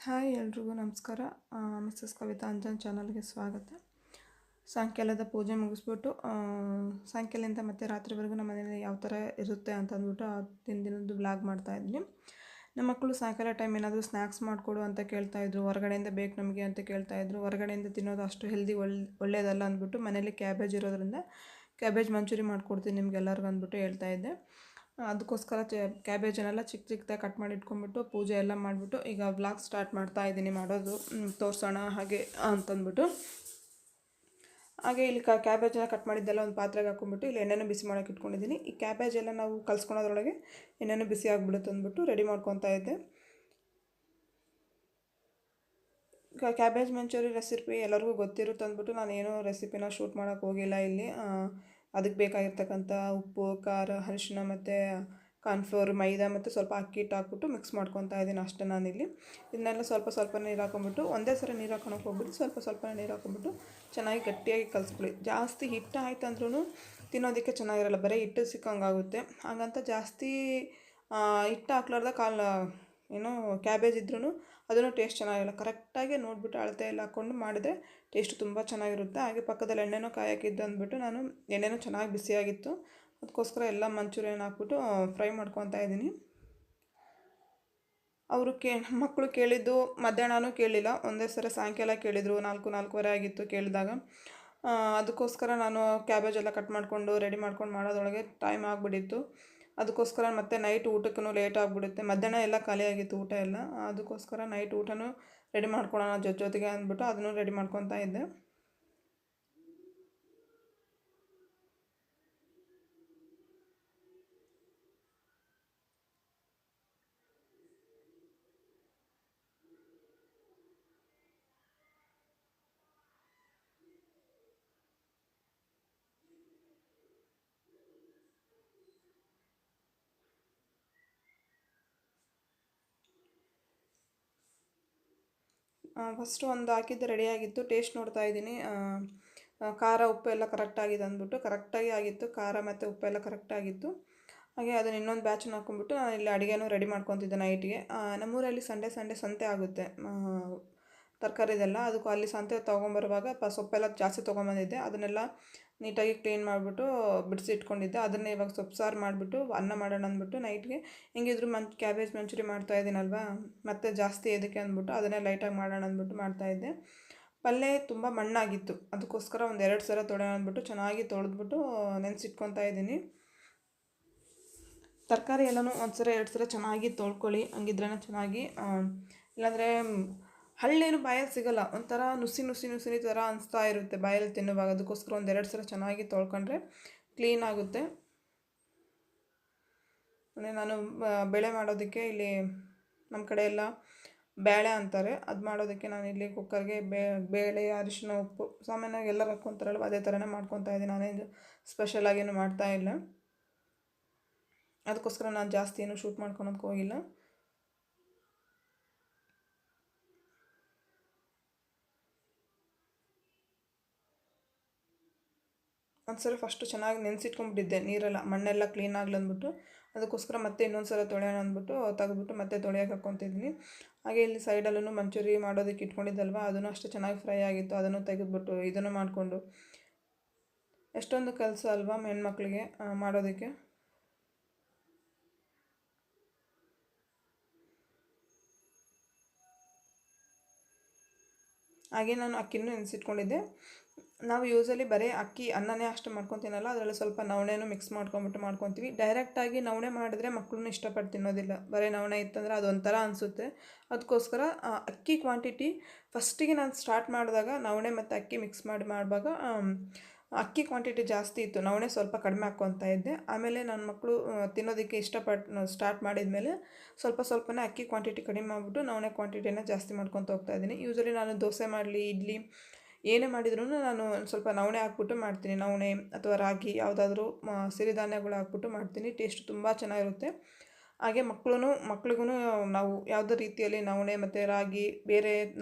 Hi ಎಲ್ರಿಗೂ ನಮಸ್ಕಾರ. Missus Kavita Anjan ಚಾನಲ್ಗೆ ಸ್ವಾಗತ. ಸಾಯಂಕಾಲದ ಪೂಜೆ ಮುಗಿಸ್ಬಿಟ್ಟು ಸಾಯಂಕಾಲದಿಂದ ಮತ್ತು ರಾತ್ರಿವರೆಗೂ ನಮ್ಮ ಮನೇಲಿ ಯಾವ ಥರ ಇರುತ್ತೆ ಅಂತ ಅಂದ್ಬಿಟ್ಟು ದಿನದ್ದು ಬ್ಲಾಗ್ ಮಾಡ್ತಾಯಿದ್ದೀನಿ. ನಮ್ಮ ಮಕ್ಕಳು ಸಾಯಂಕಾಲ ಟೈಮ್ ಏನಾದರೂ ಸ್ನ್ಯಾಕ್ಸ್ ಮಾಡಿಕೊಡು ಅಂತ ಕೇಳ್ತಾಯಿದ್ರು. ಹೊರಗಡೆಯಿಂದ ಬೇಕು ನಮಗೆ ಅಂತ ಕೇಳ್ತಾಯಿದ್ರು. ಹೊರಗಡೆಯಿಂದ ತಿನ್ನೋದು ಅಷ್ಟು ಹೆಲ್ದಿ ಒಳ್ಳೆಯದಲ್ಲ ಅಂದ್ಬಿಟ್ಟು ಮನೇಲಿ ಕ್ಯಾಬೇಜ್ ಇರೋದ್ರಿಂದ ಕ್ಯಾಬೇಜ್ ಮಂಚೂರಿ ಮಾಡಿಕೊಡ್ತೀನಿ ನಿಮ್ಗೆಲ್ಲರಿಗೂ ಅಂದ್ಬಿಟ್ಟು ಹೇಳ್ತಾಯಿದ್ದೆ. ಅದಕ್ಕೋಸ್ಕರ ಕ್ಯಾಬೇಜನ್ನೆಲ್ಲ ಚಿಕ್ಕ ಚಿಕ್ಕದಾಗಿ ಕಟ್ ಮಾಡಿ ಇಟ್ಕೊಂಡ್ಬಿಟ್ಟು ಪೂಜೆ ಎಲ್ಲ ಮಾಡಿಬಿಟ್ಟು ಈಗ ವ್ಲಾಗ್ ಸ್ಟಾರ್ಟ್ ಮಾಡ್ತಾಯಿದ್ದೀನಿ. ಮಾಡೋದು ತೋರಿಸೋಣ ಹಾಗೆ ಅಂತಂದ್ಬಿಟ್ಟು ಹಾಗೆ ಇಲ್ಲಿ ಕ್ಯಾಬೇಜೆಲ್ಲ ಕಟ್ ಮಾಡಿದ್ದೆಲ್ಲ ಒಂದು ಪಾತ್ರೆಗೆ ಹಾಕ್ಕೊಂಡ್ಬಿಟ್ಟು ಇಲ್ಲಿ ಎಣ್ಣೆನೂ ಬಿಸಿ ಮಾಡೋಕೆ ಇಟ್ಕೊಂಡಿದ್ದೀನಿ. ಈ ಕ್ಯಾಬೇಜ್ ಎಲ್ಲ ನಾವು ಕಲ್ಸ್ಕೊಳೋದ್ರೊಳಗೆ ಎಣ್ಣೆನೂ ಬಿಸಿ ಆಗಿಬಿಡುತ್ತೆ ಅಂದ್ಬಿಟ್ಟು ರೆಡಿ ಮಾಡ್ಕೊತಾ ಇದ್ದೆ. ಕ್ಯಾಬೇಜ್ ಮಂಚೂರಿ ರೆಸಿಪಿ ಎಲ್ಲರಿಗೂ ಗೊತ್ತಿರುತ್ತೆ ಅಂದ್ಬಿಟ್ಟು ನಾನು ಏನೂ ರೆಸಿಪಿನ ಶೂಟ್ ಮಾಡೋಕ್ಕೆ ಹೋಗಿಲ್ಲ. ಇಲ್ಲಿ ಅದಕ್ಕೆ ಬೇಕಾಗಿರ್ತಕ್ಕಂಥ ಉಪ್ಪು, ಖಾರ, ಅರಿಶಿನ ಮತ್ತು ಕಾರ್ನ್ಫ್ಲೋರ್, ಮೈದಾ ಮತ್ತು ಸ್ವಲ್ಪ ಅಕ್ಕಿ ಹಿಟ್ಟು ಹಾಕ್ಬಿಟ್ಟು ಮಿಕ್ಸ್ ಮಾಡ್ಕೊತಾ ಇದ್ದೀನಿ ಅಷ್ಟೇ. ನಾನಿಲ್ಲಿ ಇದನ್ನೆಲ್ಲ ಸ್ವಲ್ಪ ನೀರು ಹಾಕೊಂಡ್ಬಿಟ್ಟು ಒಂದೇ ಸರಿ ನೀರು ಹಾಕೊಳಕ್ಕೆ ಹೋಗ್ಬಿಟ್ಟು ಸ್ವಲ್ಪ ನೀರು ಹಾಕೊಂಡ್ಬಿಟ್ಟು ಚೆನ್ನಾಗಿ ಗಟ್ಟಿಯಾಗಿ ಕಲಿಸ್ಬಿಡಿ. ಜಾಸ್ತಿ ಹಿಟ್ಟು ಆಯ್ತು ಅಂದ್ರೂ ತಿನ್ನೋದಕ್ಕೆ ಚೆನ್ನಾಗಿರಲ್ಲ, ಬರೀ ಹಿಟ್ಟು ಸಿಕ್ಕಂಗಾಗುತ್ತೆ. ಹಾಗಂತ ಜಾಸ್ತಿ ಹಿಟ್ಟು ಹಾಕ್ಲಾರ್ದ ಏನೋ ಕ್ಯಾಬೇಜ್ ಇದ್ರೂ ಅದನ್ನು ಟೇಸ್ಟ್ ಚೆನ್ನಾಗಿರಲ್ಲ. ಕರೆಕ್ಟಾಗಿ ನೋಡಿಬಿಟ್ಟು ಅಳತೆ ಎಲ್ಲ ಹಾಕ್ಕೊಂಡು ಮಾಡಿದರೆ ಟೇಸ್ಟ್ ತುಂಬ ಚೆನ್ನಾಗಿರುತ್ತೆ. ಹಾಗೆ ಪಕ್ಕದಲ್ಲಿ ಎಣ್ಣೆನೂ ಕಾಯಕ್ಕಿದ್ದು ಅಂದ್ಬಿಟ್ಟು ನಾನು ಎಣ್ಣೆನೂ ಚೆನ್ನಾಗಿ ಬಿಸಿಯಾಗಿತ್ತು, ಅದಕ್ಕೋಸ್ಕರ ಎಲ್ಲ ಮಂಚೂರಿಯನ್ ಹಾಕ್ಬಿಟ್ಟು ಫ್ರೈ ಮಾಡ್ಕೊತಾ ಇದ್ದೀನಿ. ಅವರು ಮಕ್ಕಳು ಕೇಳಿದ್ದು ಮಧ್ಯಾಹ್ನನೂ ಕೇಳಿಲ್ಲ, ಒಂದೇ ಸರಿ ಸಾಯಂಕಾಲ ಕೇಳಿದರು. 4:30 ಆಗಿತ್ತು ಕೇಳಿದಾಗ. ಅದಕ್ಕೋಸ್ಕರ ನಾನು ಕ್ಯಾಬೇಜ್ ಎಲ್ಲ ಕಟ್ ಮಾಡಿಕೊಂಡು ರೆಡಿ ಮಾಡ್ಕೊಂಡು ಮಾಡೋದ್ರೊಳಗೆ ಟೈಮ್ ಆಗಿಬಿಟ್ಟಿತ್ತು. ಅದಕ್ಕೋಸ್ಕರ ಮತ್ತು ನೈಟ್ ಊಟಕ್ಕೂ ಲೇಟ್ ಆಗಿಬಿಡುತ್ತೆ. ಮಧ್ಯಾಹ್ನ ಎಲ್ಲ ಖಾಲಿಯಾಗಿತ್ತು ಊಟ ಎಲ್ಲ. ಅದಕ್ಕೋಸ್ಕರ ನೈಟ್ ಊಟನೂ ರೆಡಿ ಮಾಡ್ಕೊಳ್ಳೋಣ ಜೊತೆಗೆ ಅಂದ್ಬಿಟ್ಟು ಅದನ್ನು ರೆಡಿ ಮಾಡ್ಕೊತಾ ಇದ್ದೆ. ಫಸ್ಟು ಒಂದು ಹಾಕಿದ್ದು ರೆಡಿಯಾಗಿತ್ತು. ಟೇಸ್ಟ್ ನೋಡ್ತಾ ಇದ್ದೀನಿ. ಖಾರ ಉಪ್ಪು ಎಲ್ಲ ಕರೆಕ್ಟಾಗಿದೆ ಅಂದ್ಬಿಟ್ಟು ಕರೆಕ್ಟಾಗಿ ಆಗಿತ್ತು. ಖಾರ ಮತ್ತು ಉಪ್ಪೆಲ್ಲ ಕರೆಕ್ಟಾಗಿತ್ತು. ಹಾಗೆ ಅದನ್ನು ಇನ್ನೊಂದು ಬ್ಯಾಚನ್ನು ಹಾಕ್ಕೊಂಡ್ಬಿಟ್ಟು ನಾನು ಇಲ್ಲಿ ಅಡುಗೆನೂ ರೆಡಿ ಮಾಡ್ಕೊತಿದ್ದೆ ನೈಟಿಗೆ. ನಮ್ಮೂರಲ್ಲಿ ಸಂಡೇ ಸಂತೆ ಆಗುತ್ತೆ ತರಕಾರಿದೆಲ್ಲ. ಅದಕ್ಕೂ ಅಲ್ಲಿ ಸಂತೆ ತೊಗೊಂಬರುವಾಗ ಸೊಪ್ಪೆಲ್ಲ ಜಾಸ್ತಿ ತೊಗೊಂಬಂದಿದ್ದೆ. ಅದನ್ನೆಲ್ಲ ನೀಟಾಗಿ ಕ್ಲೀನ್ ಮಾಡಿಬಿಟ್ಟು ಬಿಡಿಸಿ ಇಟ್ಕೊಂಡಿದ್ದೆ. ಅದನ್ನೇ ಇವಾಗ ಸೊಪ್ಪು ಸಾರು ಮಾಡಿಬಿಟ್ಟು ಅನ್ನ ಮಾಡೋಣ ಅಂದ್ಬಿಟ್ಟು ನೈಟ್ಗೆ ಹೆಂಗಿದ್ರು ಕ್ಯಾಬೇಜ್ ಮಂಚೂರಿ ಮಾಡ್ತಾಯಿದ್ದೀನಲ್ವ, ಮತ್ತು ಜಾಸ್ತಿ ಇದಕ್ಕೆ ಅಂದ್ಬಿಟ್ಟು ಅದನ್ನೇ ಲೈಟಾಗಿ ಮಾಡೋಣ ಅಂದ್ಬಿಟ್ಟು ಮಾಡ್ತಾಯಿದ್ದೆ. ಪಲ್ಯ ತುಂಬ ಮಣ್ಣಾಗಿತ್ತು, ಅದಕ್ಕೋಸ್ಕರ ಒಂದು 2 ಸಲ ತೊಳೆಯೋಣ ಅಂದ್ಬಿಟ್ಟು ಚೆನ್ನಾಗಿ ತೊಳೆದ್ಬಿಟ್ಟು ನೆನೆಸಿಟ್ಕೊತಾ ಇದ್ದೀನಿ. ತರಕಾರಿ ಎಲ್ಲನೂ 1 ಸಲ 2 ಸಲ ಚೆನ್ನಾಗಿ ತೊಳ್ಕೊಳ್ಳಿ, ಹಂಗಿದ್ರೇ ಚೆನ್ನಾಗಿ. ಇಲ್ಲಾಂದರೆ ಹಳ್ಳೇನು ಬಾಯಲ್ಲಿ ಸಿಗೋಲ್ಲ, ಒಂಥರ ನುಸಿ ಥರ ಅನಿಸ್ತಾ ಇರುತ್ತೆ ಬಾಯಲ್ಲಿ ತಿನ್ನುವಾಗ. ಅದಕ್ಕೋಸ್ಕರ 1-2 ಸಲ ಚೆನ್ನಾಗಿ ತೊಳ್ಕೊಂಡ್ರೆ ಕ್ಲೀನ್ ಆಗುತ್ತೆ. ನಾನು ಬೇಳೆ ಮಾಡೋದಕ್ಕೆ ಇಲ್ಲಿ ನಮ್ಮ ಕಡೆ ಎಲ್ಲ ಬೇಳೆ ಅಂತಾರೆ, ಅದು ಮಾಡೋದಕ್ಕೆ ನಾನು ಇಲ್ಲಿ ಕುಕ್ಕರ್ಗೆ ಬೇಳೆ, ಅರಿಶಿನ, ಉಪ್ಪು ಸಾಮಾನ್ಯವಾಗಿ ಎಲ್ಲರೂ ಹಾಕ್ಕೊತಾರಲ್ವ ಅದೇ ಥರನೇ ಮಾಡ್ಕೊತಾ ಇದ್ದೀನಿ. ನಾನೇನು ಸ್ಪೆಷಲಾಗೇನು ಮಾಡ್ತಾ ಇಲ್ಲ, ಅದಕ್ಕೋಸ್ಕರ ನಾನು ಜಾಸ್ತಿ ಏನು ಶೂಟ್ ಮಾಡ್ಕೊಳಕ್ಕೆ ಹೋಗಿಲ್ಲ. ಒಂದ್ಸಲ ಫಸ್ಟು ಚೆನ್ನಾಗಿ ನೆನೆಸಿಟ್ಕೊಂಡ್ಬಿಟ್ಟಿದ್ದೆ ನೀರೆಲ್ಲ, ಮಣ್ಣೆಲ್ಲ ಕ್ಲೀನ್ ಆಗಲಿ ಅಂದ್ಬಿಟ್ಟು. ಅದಕ್ಕೋಸ್ಕರ ಮತ್ತೆ ಇನ್ನೊಂದು ಸಲ ತೊಳೆಯೋಣ ಅಂದ್ಬಿಟ್ಟು ತೆಗೆದ್ಬಿಟ್ಟು ಮತ್ತೆ ತೊಳೆಯೋಕೆ ಹಾಕ್ಕೊತಿದ್ದೀನಿ. ಹಾಗೆ ಇಲ್ಲಿ ಸೈಡಲ್ಲೂ ಮಂಚೂರಿ ಮಾಡೋದಕ್ಕೆ ಇಟ್ಕೊಂಡಿದ್ದಲ್ವ, ಅದನ್ನು ಅಷ್ಟೇ ಚೆನ್ನಾಗಿ ಫ್ರೈ ಆಗಿತ್ತು. ಅದನ್ನು ತೆಗೆದ್ಬಿಟ್ಟು ಇದನ್ನು ಮಾಡಿಕೊಂಡು ಎಷ್ಟೊಂದು ಕೆಲಸ ಅಲ್ವಾ ಹೆಣ್ಮಕ್ಳಿಗೆ ಮಾಡೋದಕ್ಕೆ. ಹಾಗೆ ನಾನು ಅಕ್ಕಿನೂ ನೆನೆಸಿಟ್ಕೊಂಡಿದ್ದೆ. ನಾವು ಯೂಸಲಿ ಬರೀ ಅಕ್ಕಿ ಅನ್ನನೇ ಅಷ್ಟು ಮಾಡ್ಕೊತೀನಲ್ಲ, ಅದರಲ್ಲಿ ಸ್ವಲ್ಪ ನವಣೆನೂ ಮಿಕ್ಸ್ ಮಾಡ್ಕೊತೀವಿ. ಡೈರೆಕ್ಟಾಗಿ ನವಣೆ ಮಾಡಿದ್ರೆ ಮಕ್ಕಳನ್ನೂ ಇಷ್ಟಪಟ್ಟು ತಿನ್ನೋದಿಲ್ಲ. ಬರೀ ನವಣೆ ಇತ್ತಂದರೆ ಅದೊಂಥರ ಅನಿಸುತ್ತೆ. ಅದಕ್ಕೋಸ್ಕರ ಅಕ್ಕಿ ಕ್ವಾಂಟಿಟಿ ಫಸ್ಟಿಗೆ ನಾನು ಸ್ಟಾರ್ಟ್ ಮಾಡಿದಾಗ ನವಣೆ ಮತ್ತು ಅಕ್ಕಿ ಮಿಕ್ಸ್ ಮಾಡುವಾಗ ಅಕ್ಕಿ ಕ್ವಾಂಟಿಟಿ ಜಾಸ್ತಿ ಇತ್ತು, ನವಣೆ ಸ್ವಲ್ಪ ಕಡಿಮೆ ಹಾಕ್ಕೊತಾ ಇದ್ದೆ. ಆಮೇಲೆ ನನ್ನ ಮಕ್ಕಳು ತಿನ್ನೋದಕ್ಕೆ ಇಷ್ಟಪಟ್ಟು ಸ್ಟಾರ್ಟ್ ಮಾಡಿದ್ಮೇಲೆ ಸ್ವಲ್ಪನೇ ಅಕ್ಕಿ ಕ್ವಾಂಟಿಟಿ ಕಡಿಮೆ ಮಾಡಿಬಿಟ್ಟು ನವಣೆ ಕ್ವಾಂಟಿಟಿನ ಜಾಸ್ತಿ ಮಾಡ್ಕೊತ ಹೋಗ್ತಾಯಿದ್ದೀನಿ. ಯೂಸಲಿ ನಾನು ದೋಸೆ ಮಾಡಲಿ, ಇಡ್ಲಿ ಏನೇ ಮಾಡಿದ್ರೂ ನಾನು ಸ್ವಲ್ಪ ನವಣೆ ಹಾಕ್ಬಿಟ್ಟು ಮಾಡ್ತೀನಿ. ನವಣೆ ಅಥವಾ ರಾಗಿ ಯಾವುದಾದ್ರೂ ಸಿರಿಧಾನ್ಯಗಳು ಹಾಕ್ಬಿಟ್ಟು ಮಾಡ್ತೀನಿ. ಟೇಸ್ಟ್ ತುಂಬ ಚೆನ್ನಾಗಿರುತ್ತೆ. ಹಾಗೆ ಮಕ್ಳಿಗೂ ನಾವು ಯಾವುದೇ ರೀತಿಯಲ್ಲಿ ನವಣೆ ಮತ್ತು ರಾಗಿ ಬೇರೆ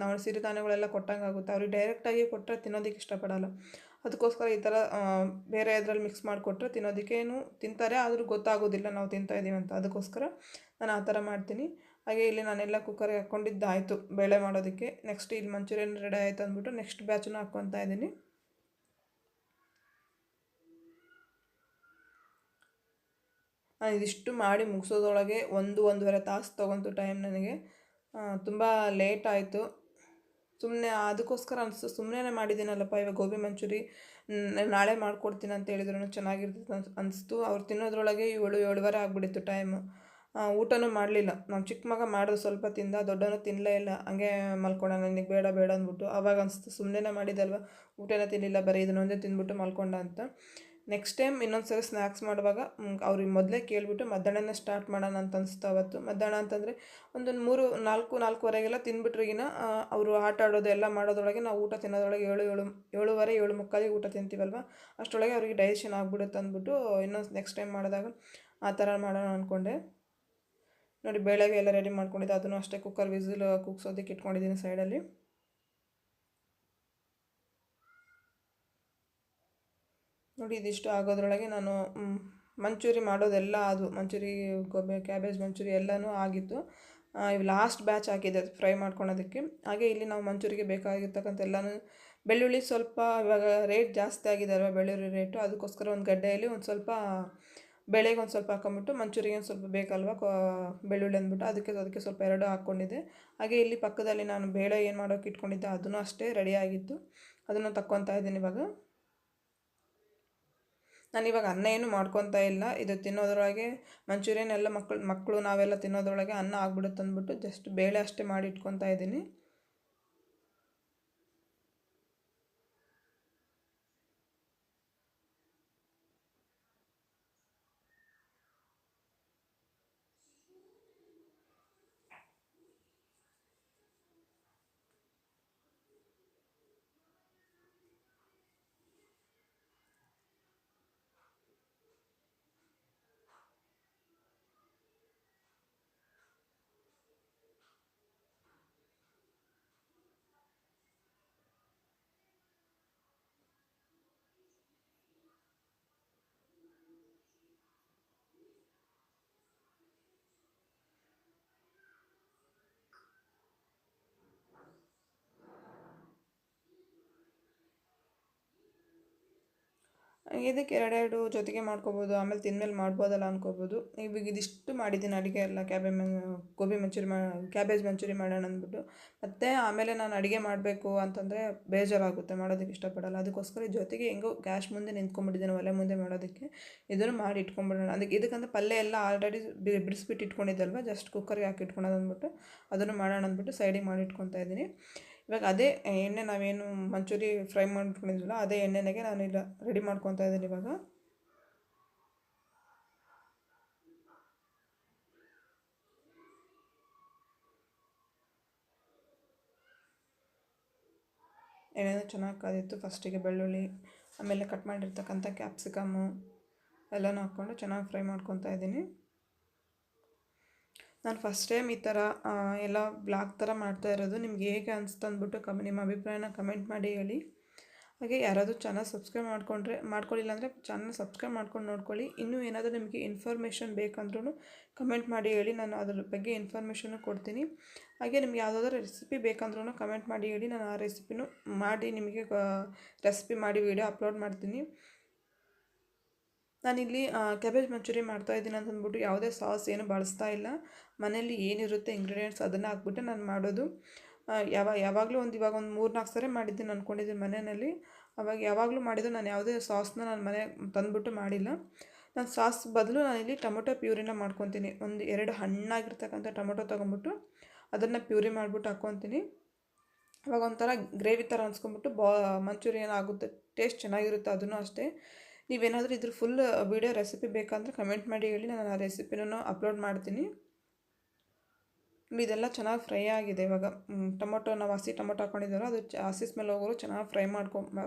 ಸಿರಿಧಾನ್ಯಗಳೆಲ್ಲ ಕೊಟ್ಟಂಗಾಗುತ್ತೆ. ಅವ್ರಿಗೆ ಡೈರೆಕ್ಟಾಗಿ ಕೊಟ್ಟರೆ ತಿನ್ನೋದಕ್ಕೆ ಇಷ್ಟಪಡಲ್ಲ. ಅದಕ್ಕೋಸ್ಕರ ಈ ಥರ ಬೇರೆ ಇದರಲ್ಲಿ ಮಿಕ್ಸ್ ಮಾಡಿಕೊಟ್ರೆ ತಿನ್ನೋದಕ್ಕೇನು ತಿಂತಾರೆ, ಆದರೂ ಗೊತ್ತಾಗೋದಿಲ್ಲ ನಾವು ತಿಂತಾಯಿದ್ದೀವಿ ಅಂತ. ಅದಕ್ಕೋಸ್ಕರ ನಾನು ಆ ಥರ ಮಾಡ್ತೀನಿ. ಹಾಗೆ ಇಲ್ಲಿ ನಾನೆಲ್ಲ ಕುಕ್ಕರ್ಗೆ ಹಾಕ್ಕೊಂಡಿದ್ದಾಯಿತು ಬೇಳೆ ಮಾಡೋದಕ್ಕೆ. ನೆಕ್ಸ್ಟ್ ಇಲ್ಲಿ ಮಂಚೂರಿಯನ್ ರೆಡಿ ಆಯಿತು ಅಂದ್ಬಿಟ್ಟು ನೆಕ್ಸ್ಟ್ ಬ್ಯಾಚನ್ನು ಹಾಕ್ಕೊತಾ ಇದ್ದೀನಿ. ನಾನು ಇದಿಷ್ಟು ಮಾಡಿ ಮುಗಿಸೋದ್ರೊಳಗೆ 1-1.5 ತಾಸು ತೊಗೊಂತು ಟೈಮ್ ನನಗೆ. ತುಂಬ ಲೇಟ್ ಆಯಿತು. ಸುಮ್ಮನೆ ಅದಕ್ಕೋಸ್ಕರ ಅನಿಸ್ತು, ಸುಮ್ಮನೆ ಮಾಡಿದ್ದೀನಲ್ಲಪ್ಪ ಇವಾಗ ಗೋಬಿ ಮಂಚೂರಿ ನಾಳೆ ಮಾಡಿಕೊಡ್ತೀನಿ ಅಂತ ಹೇಳಿದ್ರು ಚೆನ್ನಾಗಿರ್ತದೆ ಅನಿಸ್ತು. ಅವ್ರು ತಿನ್ನೋದ್ರೊಳಗೆ 7-7:15 ಆಗಿಬಿಟ್ಟಿತ್ತು ಟೈಮು. ಊಟನೂ ಮಾಡಲಿಲ್ಲ. ನಮ್ಮ ಚಿಕ್ಕ ಮಗ ಮಾಡಿದ್ರು ಸ್ವಲ್ಪ ತಿಂದ, ದೊಡ್ಡವನು ತಿನ್ನಲೇ ಇಲ್ಲ. ಹಂಗೆ ಮಲ್ಕೊಂಡ, ನನಗೆ ಬೇಡ ಬೇಡ ಅಂದ್ಬಿಟ್ಟು. ಆವಾಗ ಅನಿಸ್ತು ಸುಮ್ಮನೆ ಮಾಡಿದಲ್ವ, ಊಟನೇ ತಿನ್ನಲಿಲ್ಲ, ಬರೀ ಇದನ್ನೊಂದೇ ತಿಂದ್ಬಿಟ್ಟು ಮಲ್ಕೊಂಡ ಅಂತ. ನೆಕ್ಸ್ಟ್ ಟೈಮ್ ಇನ್ನೊಂದು ಸರಿ ಸ್ನ್ಯಾಕ್ಸ್ ಮಾಡುವಾಗ ಅವ್ರಿಗೆ ಮೊದಲೇ ಕೇಳಿಬಿಟ್ಟು ಮಧ್ಯಾಹ್ನನೇ ಸ್ಟಾರ್ಟ್ ಮಾಡೋಣ ಅಂತ ಅನಿಸ್ತು ಅವತ್ತು. ಮಧ್ಯಾಹ್ನ ಅಂತಂದರೆ ಒಂದು 3-4-4:15 ತಿಂದ್ಬಿಟ್ರಿಗಿನ ಅವರು ಆಟ ಆಡೋದು ಎಲ್ಲ ಮಾಡೋದ್ರೊಳಗೆ ನಾವು ಊಟ ತಿನ್ನೋದ್ರೊಳಗೆ 7-7:15 ಊಟ ತಿಂತೀವಲ್ವ, ಅಷ್ಟರೊಳಗೆ ಅವ್ರಿಗೆ ಡೈಜೆಷನ್ ಆಗಿಬಿಡುತ್ತೆ ಅಂದ್ಬಿಟ್ಟು ಇನ್ನೊಂದು ನೆಕ್ಸ್ಟ್ ಟೈಮ್ ಮಾಡಿದಾಗ ಆ ಥರ ಮಾಡೋಣ ಅಂದ್ಕೊಂಡೆ. ನೋಡಿ ಬೇಳೆಗೆ ಎಲ್ಲ ರೆಡಿ ಮಾಡ್ಕೊಂಡಿದ್ದೆ. ಅದನ್ನು ಅಷ್ಟೇ ಕುಕ್ಕರ್ ವಿಸಿಲ್ ಕೂಗ್ಸೋದಕ್ಕೆ ಇಟ್ಕೊಂಡಿದ್ದೀನಿ ಸೈಡಲ್ಲಿ. ನೋಡಿ ಇದಿಷ್ಟು ಆಗೋದ್ರೊಳಗೆ ನಾನು ಮಂಚೂರಿ ಮಾಡೋದೆಲ್ಲ ಅದು ಮಂಚೂರಿ ಗೋಬಿ ಕ್ಯಾಬೇಜ್ ಮಂಚೂರಿ ಎಲ್ಲನೂ ಆಗಿತ್ತು. ಇವು ಲಾಸ್ಟ್ ಬ್ಯಾಚ್ ಹಾಕಿದ್ದೆ ಫ್ರೈ ಮಾಡ್ಕೊಳೋದಕ್ಕೆ. ಹಾಗೆ ಇಲ್ಲಿ ನಾವು ಮಂಚೂರಿಗೆ ಬೇಕಾಗಿರ್ತಕ್ಕಂಥ ಎಲ್ಲನೂ ಬೆಳ್ಳುಳ್ಳಿ ಸ್ವಲ್ಪ ಇವಾಗ ರೇಟ್ ಜಾಸ್ತಿ ಆಗಿದೆ ಅಲ್ವಾ ಬೆಳ್ಳುಳ್ಳಿ ರೇಟು, ಅದಕ್ಕೋಸ್ಕರ ಒಂದು ಗಡ್ಡೆಯಲ್ಲಿ ಒಂದು ಸ್ವಲ್ಪ ಬೆಳೆಗೆ ಒಂದು ಸ್ವಲ್ಪ ಹಾಕೊಂಬಿಟ್ಟು ಮಂಚೂರಿಗೆ ಒಂದು ಸ್ವಲ್ಪ ಬೇಕಲ್ವ ಬೆಳ್ಳುಳ್ಳಿ ಅಂದ್ಬಿಟ್ಟು ಅದಕ್ಕೆ ಸ್ವಲ್ಪ 2 ಹಾಕ್ಕೊಂಡಿದ್ದೆ. ಹಾಗೆ ಇಲ್ಲಿ ಪಕ್ಕದಲ್ಲಿ ನಾನು ಬೇಳೆ ಏನು ಮಾಡೋಕ್ಕೆ ಇಟ್ಕೊಂಡಿದ್ದೆ ಅದನ್ನು ಅಷ್ಟೇ ರೆಡಿಯಾಗಿತ್ತು, ಅದನ್ನು ತಕ್ಕೊತಾ ಇದ್ದೀನಿ ಇವಾಗ. ನಾನಿವಾಗ ಅನ್ನ ಏನು ಮಾಡ್ಕೊತಾ ಇಲ್ಲ, ಇದು ತಿನ್ನೋದ್ರೊಳಗೆ ಮಂಚೂರಿಯನ್ ಎಲ್ಲ ಮಕ್ಕಳು ನಾವೆಲ್ಲ ತಿನ್ನೋದ್ರೊಳಗೆ ಅನ್ನ ಆಗ್ಬಿಡುತ್ತೆ ಅಂದ್ಬಿಟ್ಟು ಜಸ್ಟ್ ಬೇಳೆ ಅಷ್ಟೇ ಮಾಡಿ ಇಟ್ಕೊತಾ ಇದ್ದೀನಿ. ಇದಕ್ಕೆ ಎರಡೆರಡು ಜೊತೆಗೆ ಮಾಡ್ಕೋಬೋದು, ಆಮೇಲೆ ತಿಂದಮೇಲೆ ಮಾಡ್ಬೋದಲ್ಲ ಅನ್ಕೋಬೋದು. ಇವಾಗ ಇದಿಷ್ಟು ಮಾಡಿದ್ದೀನಿ ಅಡುಗೆ ಎಲ್ಲ ಗೋಬಿ ಮಂಚೂರಿ ಕ್ಯಾಬೇಜ್ ಮಂಚೂರಿ ಮಾಡೋಣ ಅಂದ್ಬಿಟ್ಟು. ಮತ್ತು ಆಮೇಲೆ ನಾನು ಅಡುಗೆ ಮಾಡಬೇಕು ಅಂತಂದರೆ ಬೇಜಾರಾಗುತ್ತೆ, ಮಾಡೋದಕ್ಕೆ ಇಷ್ಟಪಡಲ್ಲ. ಅದಕ್ಕೋಸ್ಕರ ಜೊತೆಗೆ ಹೆಂಗೋ ಗ್ಯಾಸ್ ಮುಂದೆ ನಿಂತ್ಕೊಂಡ್ಬಿಟ್ಟಿದ್ದೀನಿ ಒಲೆ ಮುಂದೆ ಮಾಡೋದಕ್ಕೆ. ಇದನ್ನು ಮಾಡಿ ಇಟ್ಕೊಂಡ್ಬಿಡೋಣ, ಇದಕ್ಕಂತ ಪಲ್ಯ ಎಲ್ಲ ಆಲ್ರೆಡಿ ಬಿಡಿಸ್ಬಿಟ್ಟು ಇಟ್ಕೊಂಡಿದ್ದಲ್ವ, ಜಸ್ಟ್ ಕುಕ್ಕರ್ಗೆ ಹಾಕಿ ಇಟ್ಕೊಳೋದು ಅಂದ್ಬಿಟ್ಟು ಅದನ್ನು ಮಾಡೋಣ ಅಂದ್ಬಿಟ್ಟು ಸೈಡಿಗೆ ಮಾಡಿ ಇಟ್ಕೊತಾ ಇದ್ದೀನಿ. ಇವಾಗ ಅದೇ ಎಣ್ಣೆ ನಾವೇನು ಮಂಚೂರಿ ಫ್ರೈ ಮಾಡ್ಕೊಂಡಿದ್ವಲ್ಲ ಅದೇ ಎಣ್ಣೆನಾಗೆ ನಾನು ಇಲ್ಲ ರೆಡಿ ಮಾಡ್ಕೊತಾ ಇದ್ದೀನಿ ಇವಾಗ. ಎಣ್ಣೆನೂ ಚೆನ್ನಾಗಿ ಕಾದಿತ್ತು. ಫಸ್ಟಿಗೆ ಬೆಳ್ಳುಳ್ಳಿ, ಆಮೇಲೆ ಕಟ್ ಮಾಡಿರ್ತಕ್ಕಂಥ ಕ್ಯಾಪ್ಸಿಕಮ್ಮು ಎಲ್ಲನೂ ಹಾಕ್ಕೊಂಡು ಚೆನ್ನಾಗಿ ಫ್ರೈ ಮಾಡ್ಕೊತಾ ಇದ್ದೀನಿ. ನಾನು ಫಸ್ಟ್ ಟೈಮ್ ಈ ಥರ ಎಲ್ಲ ಬ್ಲಾಗ್ ಥರ ಮಾಡ್ತಾ ಇರೋದು. ನಿಮ್ಗೆ ಹೇಗೆ ಅನಿಸ್ತು ಅಂದ್ಬಿಟ್ಟು ನಿಮ್ಮ ಅಭಿಪ್ರಾಯನ ಕಮೆಂಟ್ ಮಾಡಿ ಹೇಳಿ. ಹಾಗೆ ಯಾರಾದರೂ ಚಾನಲ್ ಸಬ್ಸ್ಕ್ರೈಬ್ ಮಾಡ್ಕೊಳ್ಳಿಲ್ಲ ಅಂದರೆ ಚಾನಲ್ ಸಬ್ಸ್ಕ್ರೈಬ್ ಮಾಡ್ಕೊಂಡು ನೋಡ್ಕೊಳ್ಳಿ. ಇನ್ನೂ ಏನಾದರೂ ನಿಮಗೆ ಇನ್ಫಾರ್ಮೇಷನ್ ಬೇಕಂದ್ರೂ ಕಮೆಂಟ್ ಮಾಡಿ ಹೇಳಿ, ನಾನು ಅದ್ರ ಬಗ್ಗೆ ಇನ್ಫಾರ್ಮೇಷನ್ನು ಕೊಡ್ತೀನಿ. ಹಾಗೆ ನಿಮ್ಗೆ ಯಾವುದಾದ್ರೂ ರೆಸಿಪಿ ಬೇಕಂದ್ರೂ ಕಮೆಂಟ್ ಮಾಡಿ ಹೇಳಿ, ನಾನು ಆ ರೆಸಿಪಿನೂ ಮಾಡಿ ನಿಮಗೆ ರೆಸಿಪಿ ಮಾಡಿ ವಿಡಿಯೋ ಅಪ್ಲೋಡ್ ಮಾಡ್ತೀನಿ. ನಾನಿಲ್ಲಿ ಕ್ಯಾಬೇಜ್ ಮಂಚೂರಿ ಮಾಡ್ತಾಯಿದ್ದೀನಿ ಅಂತಂದ್ಬಿಟ್ಟು ಯಾವುದೇ ಸಾಸ್ ಏನು ಬಳಸ್ತಾ ಇಲ್ಲ. ಮನೆಯಲ್ಲಿ ಏನಿರುತ್ತೆ ಇಂಗ್ರೀಡಿಯೆಂಟ್ಸ್ ಅದನ್ನು ಹಾಕ್ಬಿಟ್ಟು ನಾನು ಮಾಡೋದು. ಯಾವಾಗಲೂ ಇವಾಗ ಒಂದು 3-4 ಸರಿ ಮಾಡಿದ್ದೀನಿ ಅಂದ್ಕೊಂಡಿದ್ದೀನಿ ಮನೆಯಲ್ಲಿ. ಅವಾಗ ಯಾವಾಗಲೂ ಮಾಡಿದ್ದು ನಾನು ಯಾವುದೇ ಸಾಸ್ನ ನಾನು ಮನೆಗೆ ತಂದುಬಿಟ್ಟು ಮಾಡಿಲ್ಲ. ನಾನು ಸಾಸ್ ಬದಲು ನಾನಿಲ್ಲಿ ಟೊಮೊಟೊ ಪ್ಯೂರಿನ ಮಾಡ್ಕೊತೀನಿ. 1-2 ಹಣ್ಣಾಗಿರ್ತಕ್ಕಂಥ ಟೊಮೊಟೊ ತೊಗೊಂಬಿಟ್ಟು ಅದನ್ನು ಪ್ಯೂರಿ ಮಾಡಿಬಿಟ್ಟು ಹಾಕ್ಕೊತೀನಿ. ಅವಾಗ ಒಂಥರ ಗ್ರೇವಿ ಥರ ಅನ್ಸ್ಕೊಂಬಿಟ್ಟು ಮಂಚೂರಿಯನ್ ಆಗುತ್ತೆ, ಟೇಸ್ಟ್ ಚೆನ್ನಾಗಿರುತ್ತೆ. ಅದನ್ನು ಅಷ್ಟೇ. ನೀವೇನಾದರೂ ಇದ್ರ ಫುಲ್ ವೀಡಿಯೋ ರೆಸಿಪಿ ಬೇಕಂದರೆ ಕಮೆಂಟ್ ಮಾಡಿ ಹೇಳಿ, ನಾನು ಆ ರೆಸಿಪಿನೂ ಅಪ್ಲೋಡ್ ಮಾಡ್ತೀನಿ. ಇದೆಲ್ಲ ಚೆನ್ನಾಗಿ ಫ್ರೈ ಆಗಿದೆ. ಇವಾಗ ನಾವು ಹಸಿ ಟೊಮೊಟೊ ಹಾಕ್ಕೊಂಡಿದ್ದೀವಲ್ಲ ಅದು ಹಸಿ ಸ್ಮೆಲ್ ಹೋಗೋರು ಚೆನ್ನಾಗಿ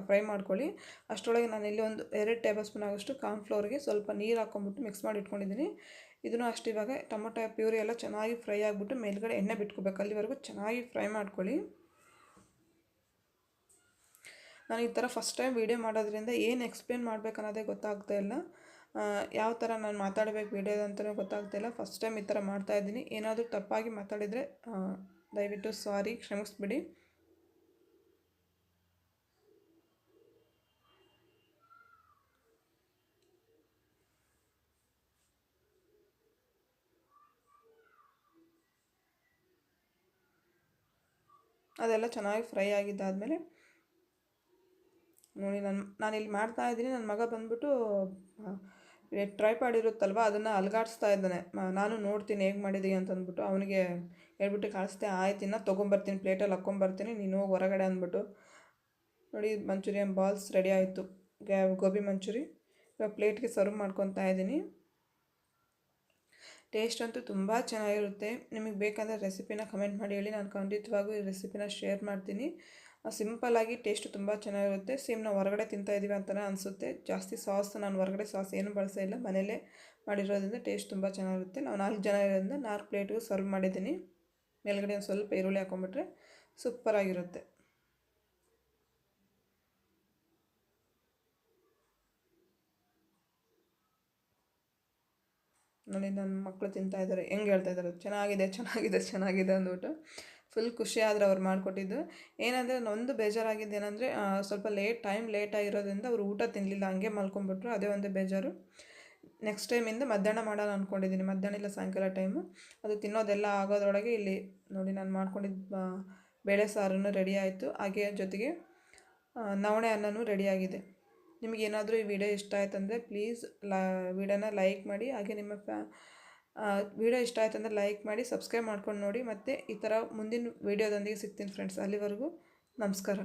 ಫ್ರೈ ಮಾಡ್ಕೊಳ್ಳಿ. ಅಷ್ಟರೊಳಗೆ ನಾನಿಲ್ಲಿ ಒಂದು 2 ಟೇಬಲ್ ಸ್ಪೂನ್ ಆಗೋಷ್ಟು ಕಾರ್ನ್ಫ್ಲೋರ್ಗೆ ಸ್ವಲ್ಪ ನೀರು ಹಾಕ್ಕೊಂಬಿಟ್ಟು ಮಿಕ್ಸ್ ಮಾಡಿ ಇಟ್ಕೊಂಡಿದ್ದೀನಿ. ಇದನ್ನು ಅಷ್ಟು ಇವಾಗ ಟೊಮೊಟೊ ಪ್ಯೂರಿ ಎಲ್ಲ ಚೆನ್ನಾಗಿ ಫ್ರೈ ಆಗಿಬಿಟ್ಟು ಮೇಲ್ಗಡೆ ಎಣ್ಣೆ ಬಿಟ್ಕೋಬೇಕು, ಅಲ್ಲಿವರೆಗೂ ಚೆನ್ನಾಗಿ ಫ್ರೈ ಮಾಡ್ಕೊಳ್ಳಿ. ನಾನು ಈ ಥರ ಫಸ್ಟ್ ಟೈಮ್ ವೀಡಿಯೋ ಮಾಡೋದ್ರಿಂದ ಏನು ಎಕ್ಸ್ಪ್ಲೇನ್ ಮಾಡಬೇಕು ಅನ್ನೋದೇ ಗೊತ್ತಾಗ್ತಾ ಇಲ್ಲ. ಯಾವ ಥರ ನಾನು ಮಾತಾಡಬೇಕು ವೀಡಿಯೋದ ಅಂತಲೂ ಗೊತ್ತಾಗ್ತಾಯಿಲ್ಲ. ಫಸ್ಟ್ ಟೈಮ್ ಈ ಥರ ಮಾಡ್ತಾಯಿದ್ದೀನಿ. ಏನಾದರೂ ತಪ್ಪಾಗಿ ಮಾತಾಡಿದರೆ ದಯವಿಟ್ಟು ಸಾರಿ, ಕ್ಷಮಿಸ್ಬಿಡಿ. ಅದೆಲ್ಲ ಚೆನ್ನಾಗಿ ಫ್ರೈ ಆಗಿದ್ದಾದಮೇಲೆ ನೋಡಿ ನಾನಿಲ್ಲಿ ಮಾಡ್ತಾಯಿದ್ದೀನಿ. ನನ್ನ ಮಗ ಬಂದ್ಬಿಟ್ಟು ಟ್ರೈಪಾಡ್ ಇರುತ್ತಲ್ವ ಅದನ್ನು ಅಲುಗಾಡಿಸ್ತಾ ಇದ್ದಾನೆ. ನಾನು ನೋಡ್ತೀನಿ ಹೇಗೆ ಮಾಡಿದ್ದೀವಿ ಅಂತಂದ್ಬಿಟ್ಟು ಅವನಿಗೆ ಹೇಳ್ಬಿಟ್ಟು ಕಳಿಸ್ದೆ. ಆಯ್ತು ಇನ್ನು ತೊಗೊಂಬರ್ತೀನಿ, ಪ್ಲೇಟಲ್ಲಿ ಹಾಕ್ಕೊಂಬರ್ತೀನಿ, ನೀನು ಹೋಗಿ ಹೊರಗಡೆ ಅಂದ್ಬಿಟ್ಟು. ನೋಡಿ ಮಂಚೂರಿಯನ್ ಬಾಲ್ಸ್ ರೆಡಿ ಆಯಿತು, ಗೋಬಿ ಮಂಚೂರಿ. ಇವಾಗ ಪ್ಲೇಟ್ಗೆ ಸರ್ವ್ ಮಾಡ್ಕೊತಾ ಇದ್ದೀನಿ. ಟೇಸ್ಟ್ ಅಂತೂ ತುಂಬ ಚೆನ್ನಾಗಿರುತ್ತೆ. ನಿಮಗೆ ಬೇಕಂದರೆ ರೆಸಿಪಿನ ಕಮೆಂಟ್ ಮಾಡಿ ಹೇಳಿ, ನಾನು ಖಂಡಿತವಾಗೂ ಈ ರೆಸಿಪಿನ ಶೇರ್ ಮಾಡ್ತೀನಿ. ಸಿಂಪಲ್ಲಾಗಿ ಟೇಸ್ಟು ತುಂಬ ಚೆನ್ನಾಗಿರುತ್ತೆ. ಸೇಮ್ ನಾವು ಹೊರಗಡೆ ತಿಂತಾಯಿದ್ದೀವಿ ಅಂತಲೇ ಅನಿಸುತ್ತೆ. ಜಾಸ್ತಿ ಸಾಸ್ ನಾನು ಹೊರಗಡೆ ಸಾಸ್ ಏನು ಬಳಸೇ ಇಲ್ಲ, ಮನೇಲೇ ಮಾಡಿರೋದ್ರಿಂದ ಟೇಸ್ಟ್ ತುಂಬ ಚೆನ್ನಾಗಿರುತ್ತೆ. ನಾವು 4 ಜನ ಇರೋದ್ರಿಂದ 4 ಪ್ಲೇಟ್ಗೂ ಸರ್ವ್ ಮಾಡಿದ್ದೀನಿ. ಮೇಲ್ಗಡೆ ಒಂದು ಸ್ವಲ್ಪ ಈರುಳ್ಳಿ ಹಾಕೊಂಡ್ಬಿಟ್ರೆ ಸೂಪರಾಗಿರುತ್ತೆ. ನೋಡಿ ನನ್ನ ಮಕ್ಕಳು ತಿಂತಾಯಿದ್ದಾರೆ, ಹೆಂಗೆ ಹೇಳ್ತಾಯಿದ್ದಾರೆ ಚೆನ್ನಾಗಿದೆ ಚೆನ್ನಾಗಿದೆ ಚೆನ್ನಾಗಿದೆ ಅಂದ್ಬಿಟ್ಟು. ಫುಲ್ ಖುಷಿ ಆದರೆ ಅವ್ರು ಮಾಡಿಕೊಟ್ಟಿದ್ದು. ಏನಂದರೆ ಒಂದು ಬೇಜಾರಾಗಿದ್ದು ಏನಂದರೆ ಸ್ವಲ್ಪ ಟೈಮ್ ಲೇಟಾಗಿರೋದ್ರಿಂದ ಅವರು ಊಟ ತಿನ್ನಲಿಲ್ಲ, ಹಂಗೆ ಮಲ್ಕೊಂಡ್ಬಿಟ್ರು. ಅದೇ ಒಂದು ಬೇಜಾರು. ನೆಕ್ಸ್ಟ್ ಟೈಮಿಂದ ಮಧ್ಯಾಹ್ನ ಮಾಡೋಣ ಅಂದ್ಕೊಂಡಿದ್ದೀನಿ. ಮಧ್ಯಾಹ್ನ ಇಲ್ಲ ಸಾಯಂಕಾಲ ಟೈಮು ಅದು ತಿನ್ನೋದೆಲ್ಲ ಆಗೋದ್ರೊಳಗೆ ಇಲ್ಲಿ ನೋಡಿ ನಾನು ಮಾಡ್ಕೊಂಡಿದ್ದು ಬೇಳೆ ಸಾರನ್ನು ರೆಡಿ ಆಯಿತು. ಹಾಗೆ ಜೊತೆಗೆ ನವಣೆ ಅನ್ನನೂ ರೆಡಿಯಾಗಿದೆ. ನಿಮಗೇನಾದರೂ ಈ ವಿಡಿಯೋ ಇಷ್ಟ ಆಯ್ತಂದರೆ ಪ್ಲೀಸ್ ವಿಡಿಯೋನ ಲೈಕ್ ಮಾಡಿ. ಹಾಗೆ ನಿಮ್ಮ ವಿಡಿಯೋ ಇಷ್ಟ ಆಯ್ತಂದರೆ ಲೈಕ್ ಮಾಡಿ, ಸಬ್ಸ್ಕ್ರೈಬ್ ಮಾಡ್ಕೊಂಡು ನೋಡಿ. ಮತ್ತು ಈ ಥರ ಮುಂದಿನ ವಿಡಿಯೋದೊಂದಿಗೆ ಸಿಗ್ತೀನಿ ಫ್ರೆಂಡ್ಸ್. ಅಲ್ಲಿವರೆಗೂ ನಮಸ್ಕಾರ.